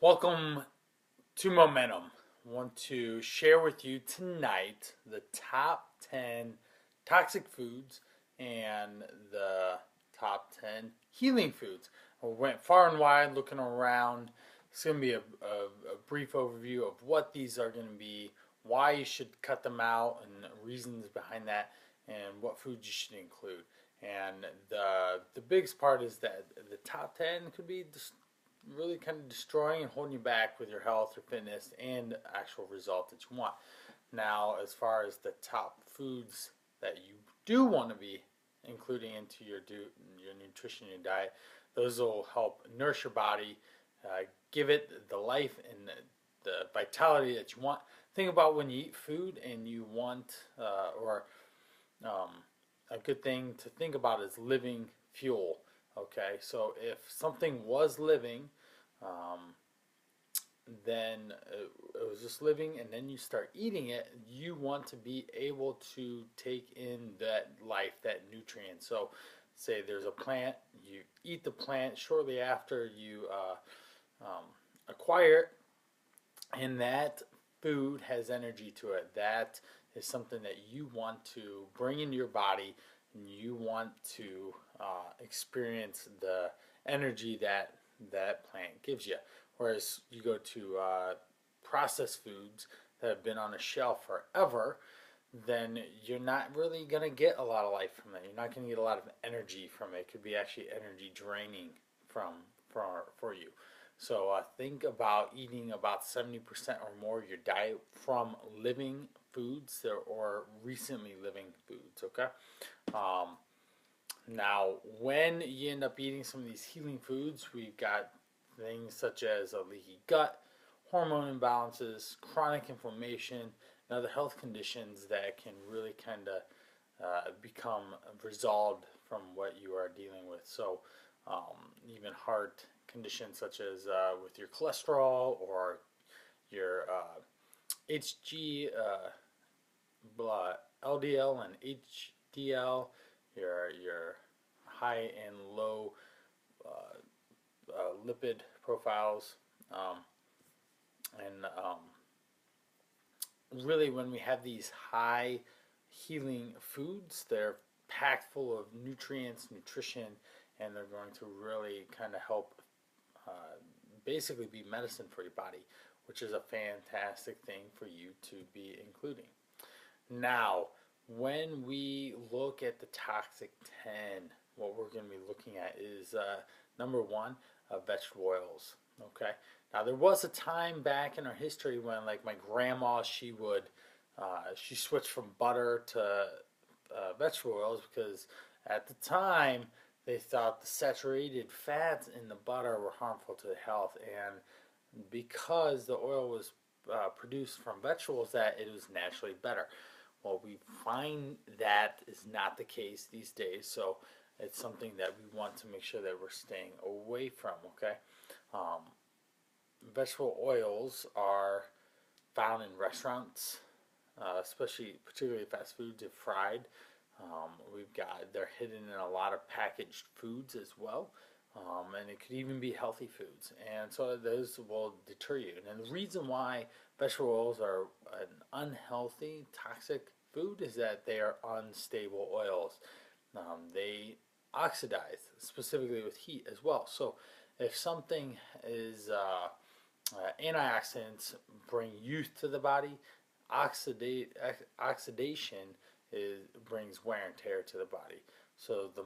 Welcome to Momentum. I want to share with you tonight the top 10 toxic foods and the top 10 healing foods. I went far and wide looking around. It's going to be a brief overview of what these are going to be, why you should cut them out, and reasons behind that, and what foods you should include. And the biggest part is that the top 10 could be really kind of destroying and holding you back with your health or fitness and actual result that you want. Now, as far as the top foods that you do want to be including into your nutrition, your diet, those will help nourish your body, give it the life and the vitality that you want. Think about when you eat food and you want, or um, a good thing to think about is living fuel. Okay, so if something was living, um, then it was just living, and then you start eating it, you want to be able to take in that life, that nutrient. So, say there's a plant, you eat the plant shortly after you acquire it, and that food has energy to it. That is something that you want to bring into your body, and you want to experience the energy that that plant gives you. Whereas you go to processed foods that have been on a shelf forever, then you're not really going to get a lot of life from it. You're not going to get a lot of energy from it. It could be actually energy draining for you. So think about eating about 70% or more of your diet from living foods or recently living foods. Okay. Um, Now, when you end up eating some of these healing foods, we've got things such as a leaky gut, hormone imbalances, chronic inflammation, and other health conditions that can really kind of become resolved from what you are dealing with. So, even heart conditions such as with your cholesterol or your HG, blood, LDL and HDL, your high and low lipid profiles, um, and really when we have these high healing foods, they're packed full of nutrients, nutrition, and they're going to really kind of help uh, basically be medicine for your body, which is a fantastic thing for you to be including. Now, when we look at the toxic 10, what we're going to be looking at is number one, vegetable oils. Okay. Now, there was a time back in our history when, like, my grandma, she switched from butter to vegetable oils because at the time they thought the saturated fats in the butter were harmful to the health, and because the oil was produced from vegetables, that it was naturally better. Well, we find that is not the case these days, so it's something that we want to make sure that we're staying away from. Okay, um, vegetable oils are found in restaurants, especially particularly fast foods if fried. They're hidden in a lot of packaged foods as well. And it could even be healthy foods, and so those will deter you. And the reason why vegetable oils are an unhealthy, toxic food is that they are unstable oils. They oxidize, specifically with heat as well. So, if something is antioxidants bring youth to the body, oxidation brings wear and tear to the body. So the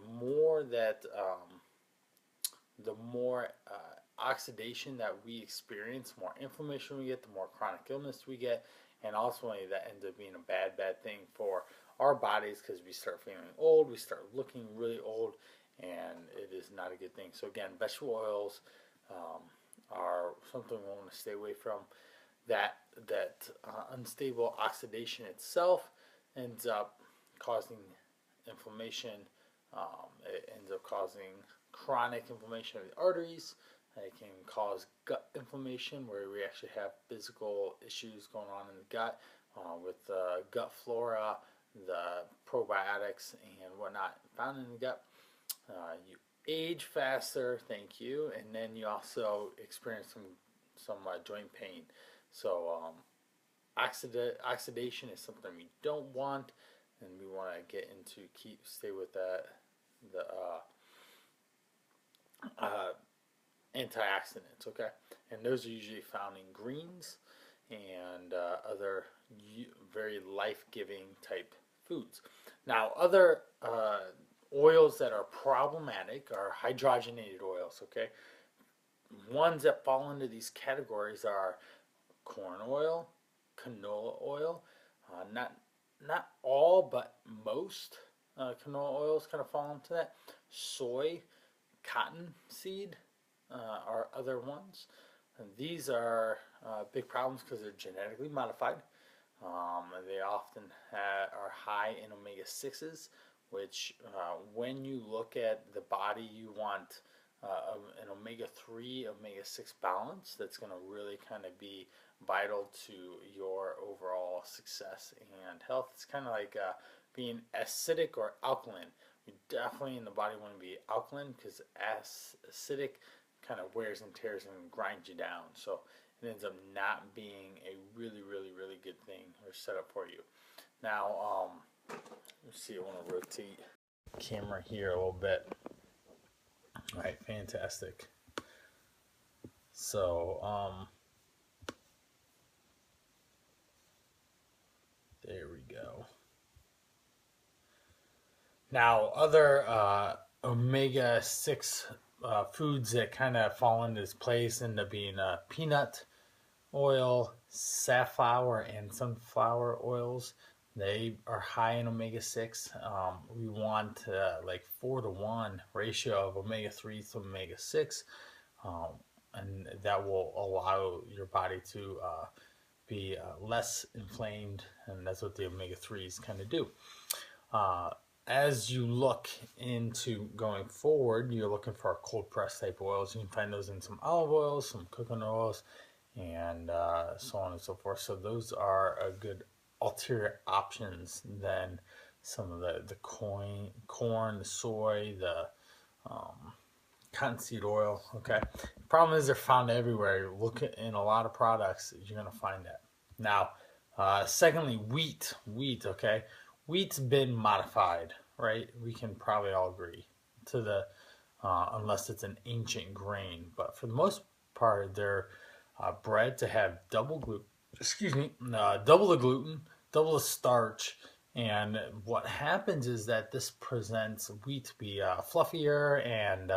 more oxidation that we experience, the more inflammation we get, the more chronic illness we get, and ultimately that ends up being a bad thing for our bodies because we start feeling old, we start looking really old, and it is not a good thing. So again, vegetable oils um, are something we want to stay away from. That unstable oxidation itself ends up causing inflammation. It ends up causing chronic inflammation of the arteries. It can cause gut inflammation where we actually have physical issues going on in the gut with the gut flora, the probiotics, and whatnot found in the gut. You age faster, thank you, and then you also experience some some joint pain. So oxidation is something we don't want, and we want to get into stay with that the uh, antioxidants. Okay, and those are usually found in greens and other very life-giving type foods. Now, other oils that are problematic are hydrogenated oils. Okay, ones that fall into these categories are corn oil, canola oil. Not all, but most canola oils kind of fall into that. Soy, cottonseed are other ones. And these are big problems because they're genetically modified. They often are high in omega 6s, which when you look at the body, you want an omega 3, omega 6 balance that's going to really kind of be vital to your overall success and health. It's kind of like being acidic or alkaline. We definitely in the body want to be alkaline because acidic kind of wears and tears and grinds you down. So it ends up not being a really good thing or setup for you. Now, let's see. I want to rotate the camera here a little bit. All right, fantastic. So, there we go. Now, other omega 6 foods that kind of fall into this place end up being peanut oil, safflower, and sunflower oils. They are high in omega 6. We want like 4-to-1 ratio of omega 3 to omega 6, and that will allow your body to be less inflamed, and that's what the omega 3s kind of do. As you look into going forward, you're looking for cold press type oils. You can find those in some olive oils, some coconut oils, and so on and so forth. So those are a good ulterior options than some of the corn, the soy, the cottonseed oil. Okay, the problem is they're found everywhere. You look in a lot of products, you're gonna find that. Now, secondly, wheat. Okay, wheat's been modified, right? We can probably all agree to the unless it's an ancient grain, but for the most part, they're bred to have double the gluten, double the starch, and what happens is that this presents wheat to be fluffier and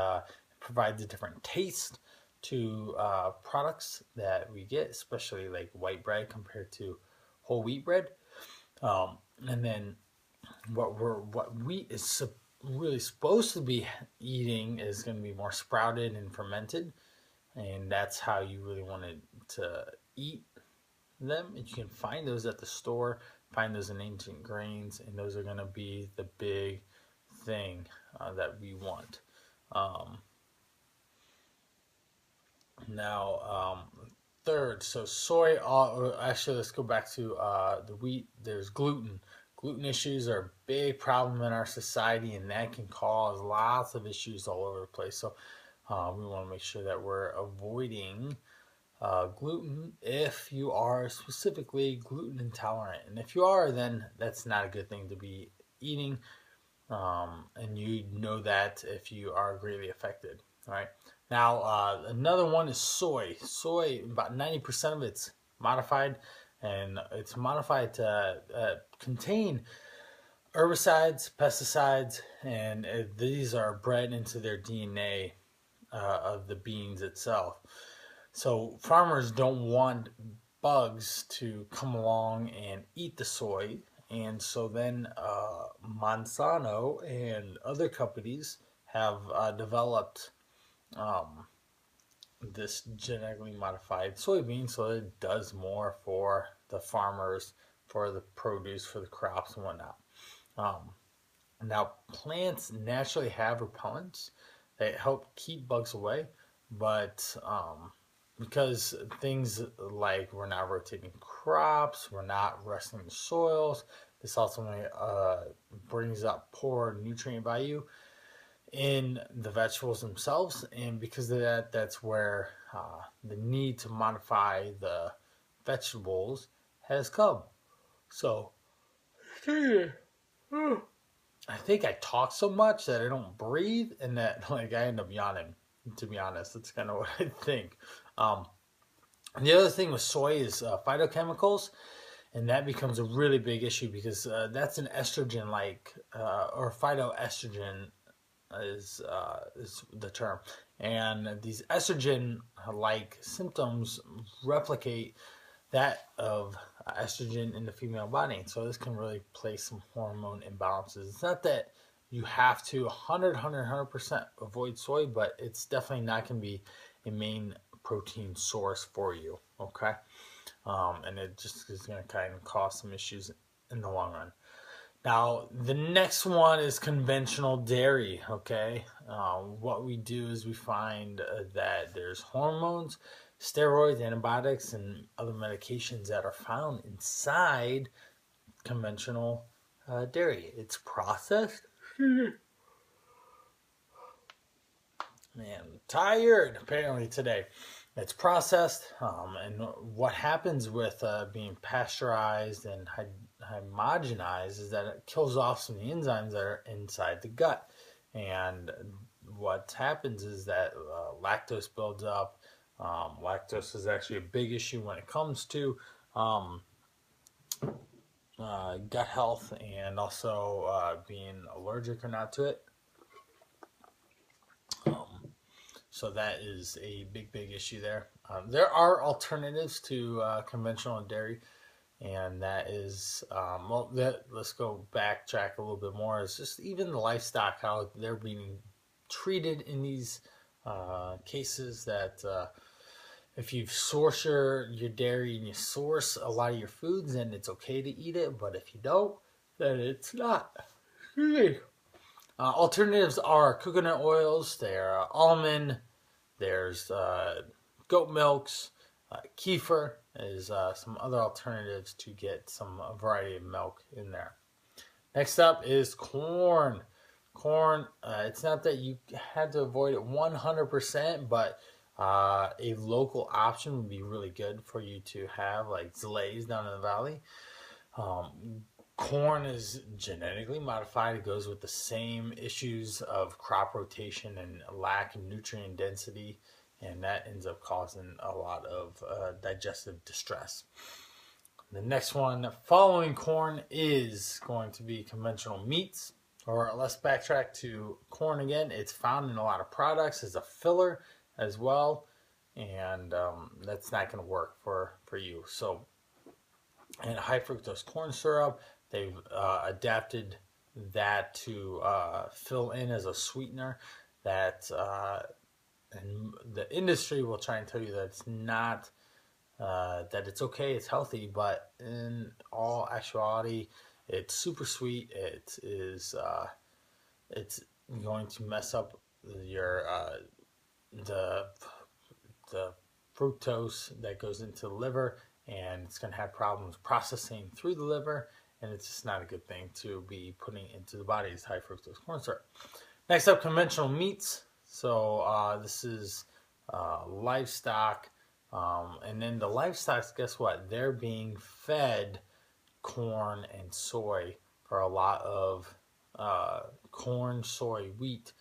provides a different taste to products that we get, especially like white bread compared to whole wheat bread. And then what wheat is really supposed to be eating is going to be more sprouted and fermented, and that's how you really want to eat them. And you can find those at the store, find those in ancient grains, and those are going to be the big thing that we want. Now, third, so soy, actually let's go back to the wheat. There's gluten. Gluten issues are a big problem in our society, and that can cause lots of issues all over the place. So we want to make sure that we're avoiding gluten if you are specifically gluten intolerant. And if you are, then that's not a good thing to be eating. And you know that if you are greatly affected. All right. Now, another one is soy. Soy, about 90% of it's modified, and it's modified to contain herbicides, pesticides, and these are bred into their DNA of the beans itself. So farmers don't want bugs to come along and eat the soy, and so then Monsanto and other companies have developed this genetically modified soybean, so it does more for the farmers, for the produce, for the crops and whatnot. Now, plants naturally have repellents that help keep bugs away, but because things like we're not rotating crops, we're not resting the soils, this ultimately brings up poor nutrient value. in the vegetables themselves, and because of that, that's where the need to modify the vegetables has come. So I think I talk so much that I don't breathe, and that like I end up yawning. To be honest, that's kind of what I think. Um, and the other thing with soy is phytochemicals, and that becomes a really big issue because that's an estrogen like or phytoestrogen is the term, and these estrogen like symptoms replicate that of estrogen in the female body. So this can really place some hormone imbalances. It's not that you have to 100% avoid soy, but it's definitely not going to be a main protein source for you. Okay, and it just is going to kind of cause some issues in the long run. Now, the next one is conventional dairy. Okay, what we do is we find that there's hormones, steroids, antibiotics, and other medications that are found inside conventional dairy. It's processed. Man, I'm tired apparently today. It's processed, and what happens with being pasteurized and homogenized is that it kills off some of the enzymes that are inside the gut. And what happens is that lactose builds up. Lactose is actually a big issue when it comes to um, gut health and also being allergic or not to it. Um, So that is a big issue there. There are alternatives to conventional dairy, and that is well. Let's go backtrack a little bit more. It's just even the livestock, how they're being treated in these cases. That if you source your dairy and you source a lot of your foods, then it's okay to eat it. But if you don't, then it's not. Alternatives are coconut oils. They're almond. There's goat milks, kefir is some other alternatives to get some variety of milk in there. Next up is corn. Corn, it's not that you had to avoid it 100%, but a local option would be really good for you to have, like Zlays down in the valley. Corn is genetically modified. It goes with the same issues of crop rotation and lack of nutrient density, and that ends up causing a lot of digestive distress. The next one following corn is going to be conventional meats, or let's backtrack to corn again. It's found in a lot of products as a filler as well, and that's not going to work for you. So, and high fructose corn syrup, they've adapted that to fill in as a sweetener. That and the industry will try and tell you that it's not that it's okay, it's healthy, but in all actuality, it's super sweet. It is it's going to mess up your the the fructose that goes into the liver, and it's going to have problems processing through the liver, and it's just not a good thing to be putting into the body is high fructose corn syrup. Next up, conventional meats. So this is livestock, and then the livestock, guess what? They're being fed corn and soy for a lot of corn, soy, wheat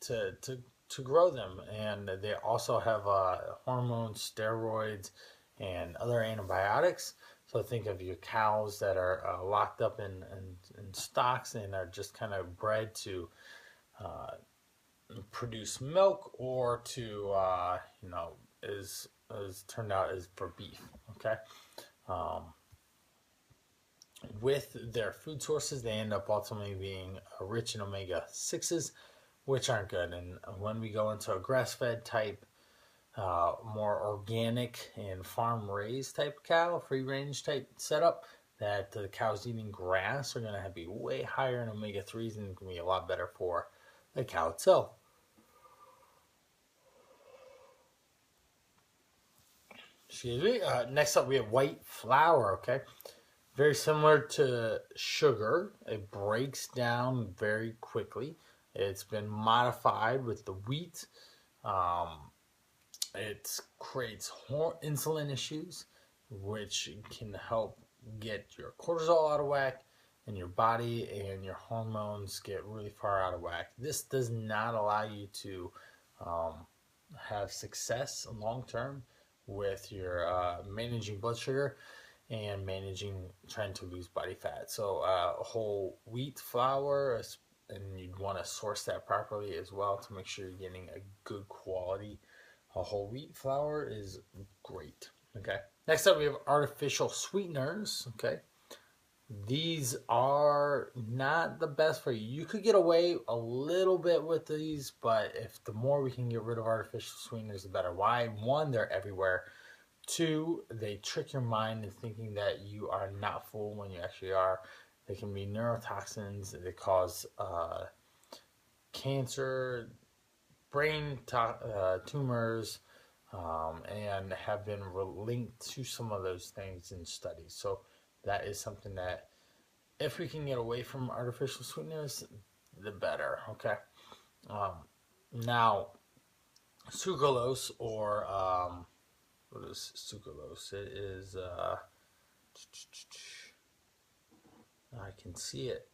to grow them, and they also have hormones, steroids, and other antibiotics. So think of your cows that are locked up in stocks and are just kind of bred to produce milk or to is turned out as for beef. Okay. With their food sources, they end up ultimately being rich in omega 6s, which aren't good. And when we go into a grass fed type, more organic and farm raised type cow, free range type setup, that the cows eating grass are going to be way higher in omega 3s and going to be a lot better for the cow itself. Excuse me. Next up, we have white flour. Okay. Very similar to sugar, it breaks down very quickly. It's been modified with the wheat. Um, it creates insulin issues, which can help get your cortisol out of whack and your body and your hormones get really far out of whack. This does not allow you to um, have success long term with your managing blood sugar and managing trying to lose body fat. So whole wheat flour, and you'd want to source that properly as well to make sure you're getting a good quality. A whole wheat flour is great. Okay. Next up, we have artificial sweeteners. Okay. These are not the best for you. You could get away a little bit with these, but if the more we can get rid of artificial sweeteners, the better. Why? One, they're everywhere. Two, they trick your mind into thinking that you are not full when you actually are. They can be neurotoxins. They cause cancer, brain tumors, and have been linked to some of those things in studies. So that is something that if we can get away from artificial sweeteners, the better. Okay. Um, Now, sucralose or what is sucralose? It is I can see it.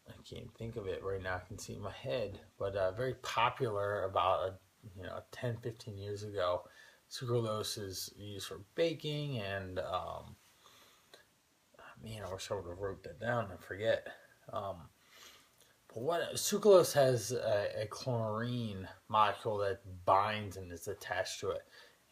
I can't think of it right now. I can see it in my head, but very popular about 10, 15 years ago. Sucralose is used for baking, and man, I wish I would have wrote that down. I forget. Um, but what sucralose has a chlorine molecule that binds and is attached to it,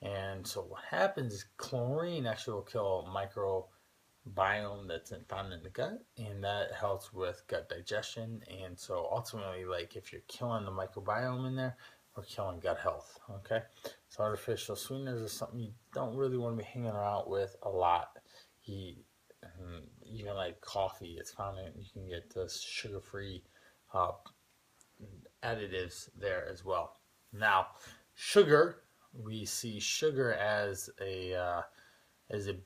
and so what happens is chlorine actually will kill microbiome that's found in the gut, and that helps with gut digestion. And so ultimately, like if you're killing the microbiome in there, we're killing gut health. Okay, so artificial sweeteners is something you don't really want to be hanging around with a lot. You, Even like coffee, it's found in you can get this sugar-free uh, additives there as well. Now, sugar, we see sugar as a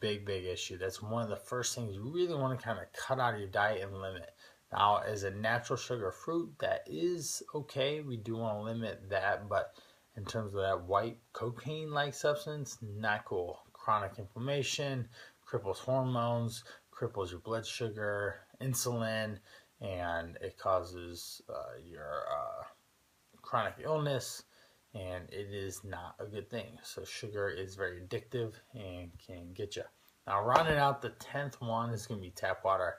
big, big issue. That's one of the first things you really want to kind of cut out of your diet and limit. Now, as a natural sugar fruit, that is okay. We do want to limit that, but in terms of that white cocaine-like substance, not cool. Chronic inflammation, cripples hormones, cripples your blood sugar, insulin, and it causes your chronic illness, and it is not a good thing. So sugar is very addictive and can get you. Now, rounding out the 10th one is going to be tap water.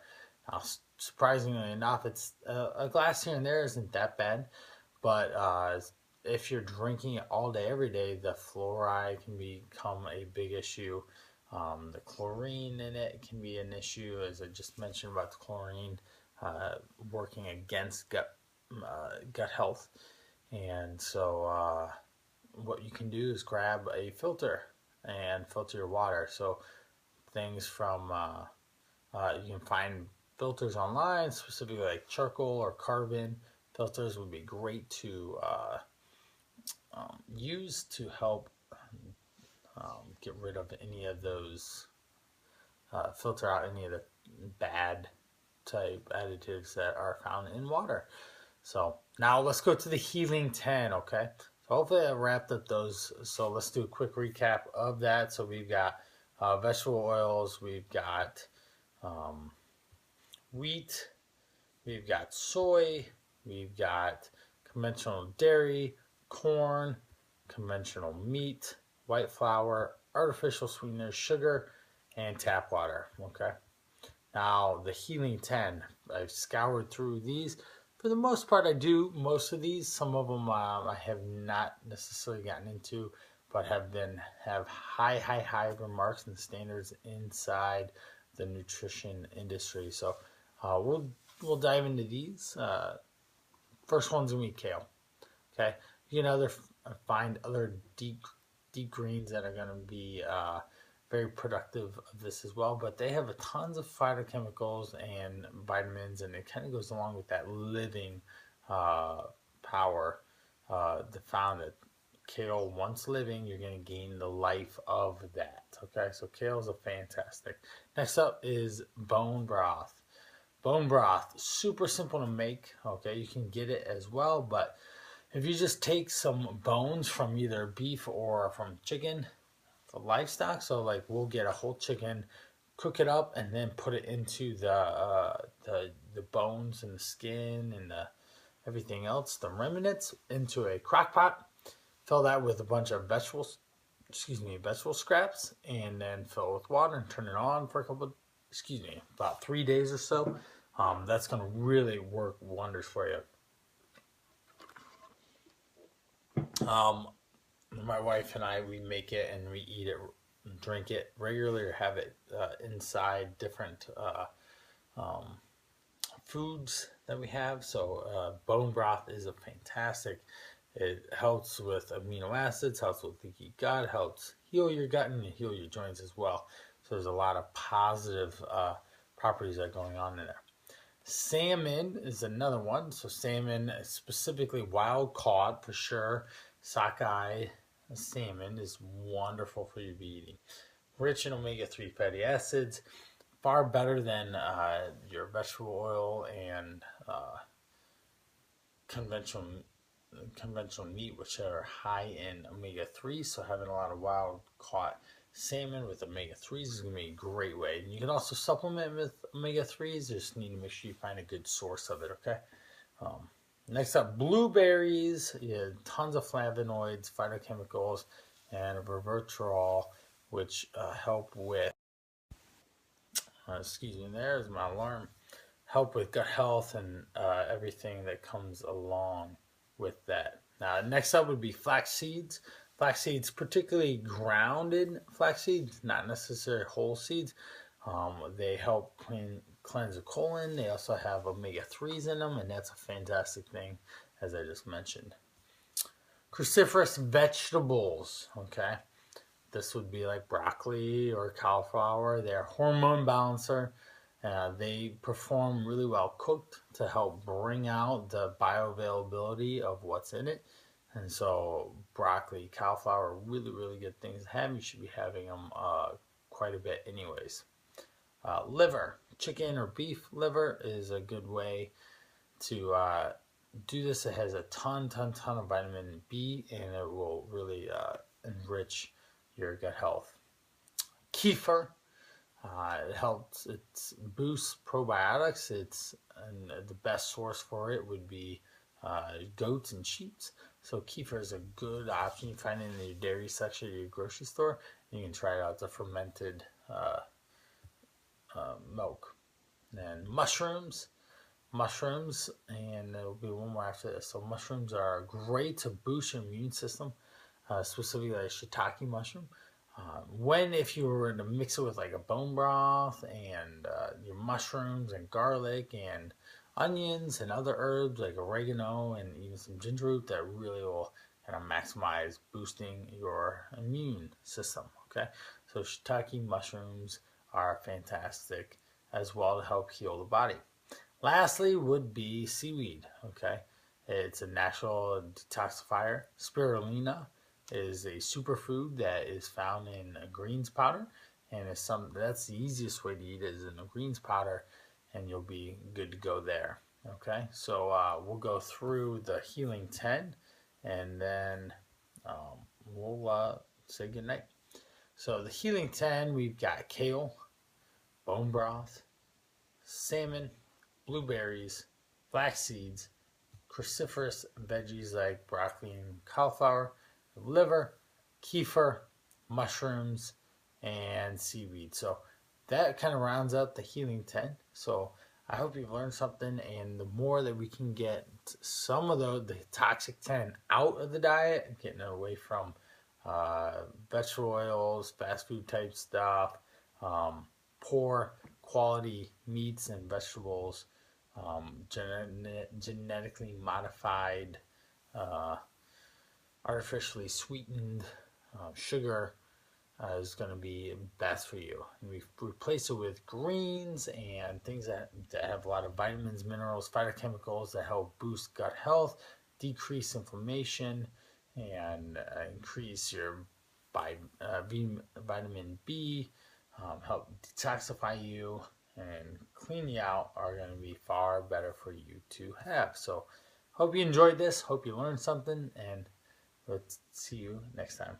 Now, surprisingly enough, it's a glass here and there isn't that bad, but if you're drinking it all day, every day, the fluoride can become a big issue. The chlorine in it can be an issue, as I just mentioned about the chlorine working against gut health. And so what you can do is grab a filter and filter your water. So things from you can find filters online, specifically like charcoal or carbon filters would be great to use to help get rid of any of those, filter out any of the bad type additives that are found in water. So now let's go to the healing 10, okay? So hopefully I wrapped up those. So let's do a quick recap of that. So we've got vegetable oils, we've got wheat, we've got soy, we've got conventional dairy, corn, conventional meat, white flour, artificial sweeteners, sugar, and tap water, okay? Now, the Healing 10, I've scoured through these. For the most part, I do most of these. Some of them I have not necessarily gotten into, but have high remarks and standards inside the nutrition industry. So we'll dive into these. First one's gonna be kale. Okay, you can find other deep greens that are gonna be very productive of this as well, but they have a tons of phytochemicals and vitamins, and it kind of goes along with that living power. The found that kale, once living, you're going to gain the life of that. Okay, so kale is a fantastic. Next up is bone broth. Bone broth, super simple to make. Okay, you can get it as well, but if you just take some bones from either beef or from chicken, the livestock, so like we'll get a whole chicken, cook it up, and then put it into the bones and the skin and everything else, the remnants, into a crock pot. Fill that with a bunch of vegetable scraps, and then fill it with water and turn it on for about 3 days or so. That's going to really work wonders for you. My wife and I, we make it and we eat it, drink it regularly, or have it inside different foods that we have. So bone broth is a fantastic. It helps with amino acids, helps with leaky gut, helps heal your gut and heal your joints as well. So there's a lot of positive properties that are going on in there. Salmon is another one. So salmon, specifically wild caught for sure. Sockeye salmon is wonderful for you to be eating. Rich in omega-3 fatty acids, far better than your vegetable oil and conventional meat, which are high in omega-3. So having a lot of wild caught salmon with omega-3s is going to be a great way. And you can also supplement with omega-3s. You just need to make sure you find a good source of it, okay? Next up, blueberries. Yeah, tons of flavonoids, phytochemicals, and resveratrol, which help with, there's my alarm, help with gut health and everything that comes along with that. Now, next up would be flax seeds. Flax seeds, particularly grounded flax seeds, not necessarily whole seeds. They help cleanse the colon. They also have omega-3s in them, and that's a fantastic thing, as I just mentioned. Cruciferous vegetables, okay? This would be like broccoli or cauliflower. They're a hormone balancer. They perform really well cooked to help bring out the bioavailability of what's in it. And so broccoli, cauliflower are really, really good things to have. You should be having them quite a bit anyways. Liver, chicken or beef liver is a good way to do this. It has a ton of vitamin B, and it will really enrich your gut health. Kefir, it helps. It boosts probiotics. And the best source for it would be goats and sheep. So kefir is a good option. You find it in your dairy section of your grocery store. You can try it out, the fermented milk. And mushrooms, and there'll be one more after this. So mushrooms are great to boost your immune system, specifically like shiitake mushroom. If you were to mix it with like a bone broth and your mushrooms and garlic and onions and other herbs like oregano and even some ginger root, that really will kind of maximize boosting your immune system. Okay, so shiitake mushrooms are fantastic as well to help heal the body. Lastly would be seaweed. Okay, it's a natural detoxifier. Spirulina is a superfood that is found in a greens powder, and that's the easiest way to eat it, is in a greens powder, and you'll be good to go there. Okay, so we'll go through the healing 10, and then we'll say goodnight. So the healing 10, we've got kale, bone broth, salmon, blueberries, flax seeds, cruciferous veggies like broccoli and cauliflower, liver, kefir, mushrooms, and seaweed. So that kind of rounds out the healing 10. So I hope you've learned something, and the more that we can get some of the toxic 10 out of the diet, getting away from vegetable oils, fast food type stuff, poor quality meats and vegetables, genetically modified, artificially sweetened sugar is going to be best for you. And we replace it with greens and things that have a lot of vitamins, minerals, phytochemicals that help boost gut health, decrease inflammation, and increase your vitamin B, help detoxify you, and clean you out are going to be far better for you to have. So, hope you enjoyed this. Hope you learned something, and let's see you next time.